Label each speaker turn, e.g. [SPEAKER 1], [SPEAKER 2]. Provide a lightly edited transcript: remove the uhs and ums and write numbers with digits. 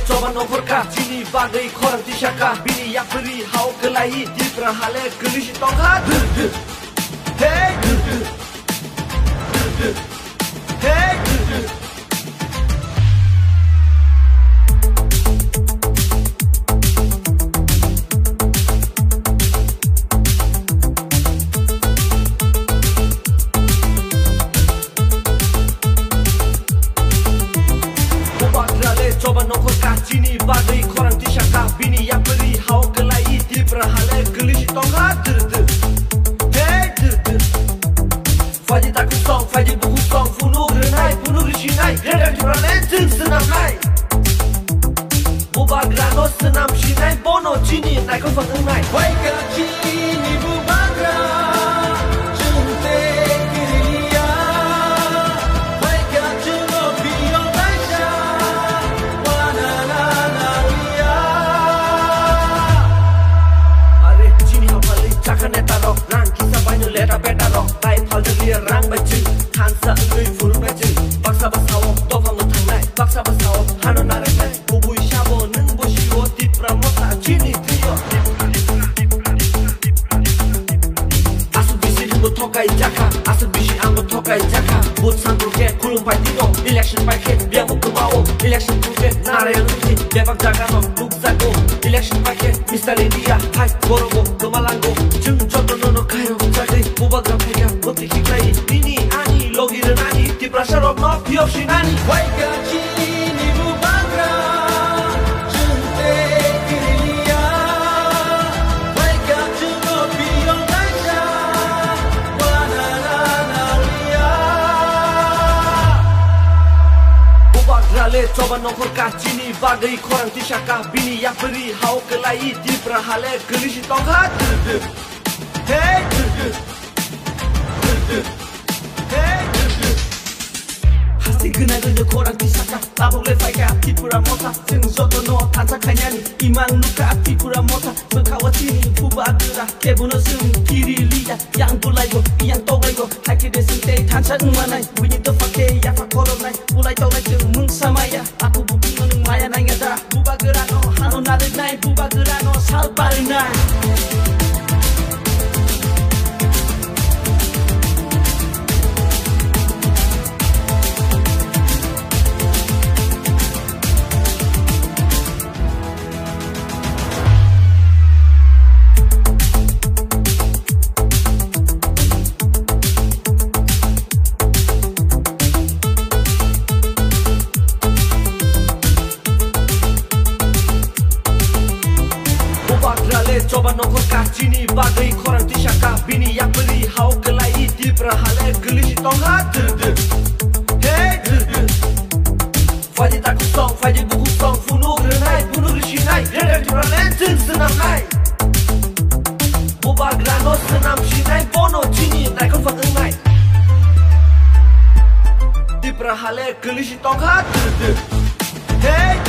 [SPEAKER 1] coba nomorka Cini bagai korang tisaka Bini yang beri hau kelahi Di perahale kelisi tongha Hey Hey coba nomorka Cini bagai korang tisaka Bini yang beri hau kelahi Di perahale kelisi tongha Hey Faji tak kusong, faji bukusong Funuh renai, funuh risinai Redar di peralenteng senam nai Bubak rano senam sinai Bono Cini naik kau fakir nai
[SPEAKER 2] Waika Cini bubagra Junte kirilia Waika Cuno Pio Taisha Wananaria
[SPEAKER 1] Are Cini hafali cakan etaro Rang kisah banyak leta betaro Bai pal delia rang bacing Hansa ngui furu bacing Baksa basawo tofam no tangnai Baksa basawo hano narak nai Bubui shabo nung boshiwo Tipra mota Cini trio Asal bisi himbo tokai jaka Asal bisi ambo tokai jaka Bud santurke kulung pai tino Election pai ke biang mo kemao Election turke nare nuti Devak jaga no luk zago Election pai ke Mr. India Hai borogo kemalango Jung jodo nono kairo jagri Bubak rampeka Buti hiklai Nini ani logi renani Tipra sharok no piok shinani
[SPEAKER 2] Waika Cini bubagra Junte kirilia Waika Cuno Pio Taisha Wananaria
[SPEAKER 1] Bubak rale coba nomorka Cini bagai korang tisaka Bini yang beri hau kelahi Di perahale kelisi tongha Hey Hasti kena guna korang tisaka Tabok le faika Tipura mota Sing soto no tansa kanyani Imang luka Tipura mota Berkawa Cini Bubak gera Kebuno sing kiri liya Yang bulai go Yang togai go Haki de sing te tansa umanai Bunyi tefake Ya fakoro nai Bulai togai jeng mung samaya Aku buki nung maya nai ngada Bubak gera no Hano narik nai Bubak gera no Sal bari nai coba nomorka Cini bagai korang tisaka Bini yang beri hau kelahi Di perahale kelisi tongha Hey Faji tak kusong, faji bukusong Funuh renai, funuh risinai Redar di peralenteng senam nai Bubak rano senam sinai Bono Cini naik kau fakir nai Di perahale kelisi tongha Hey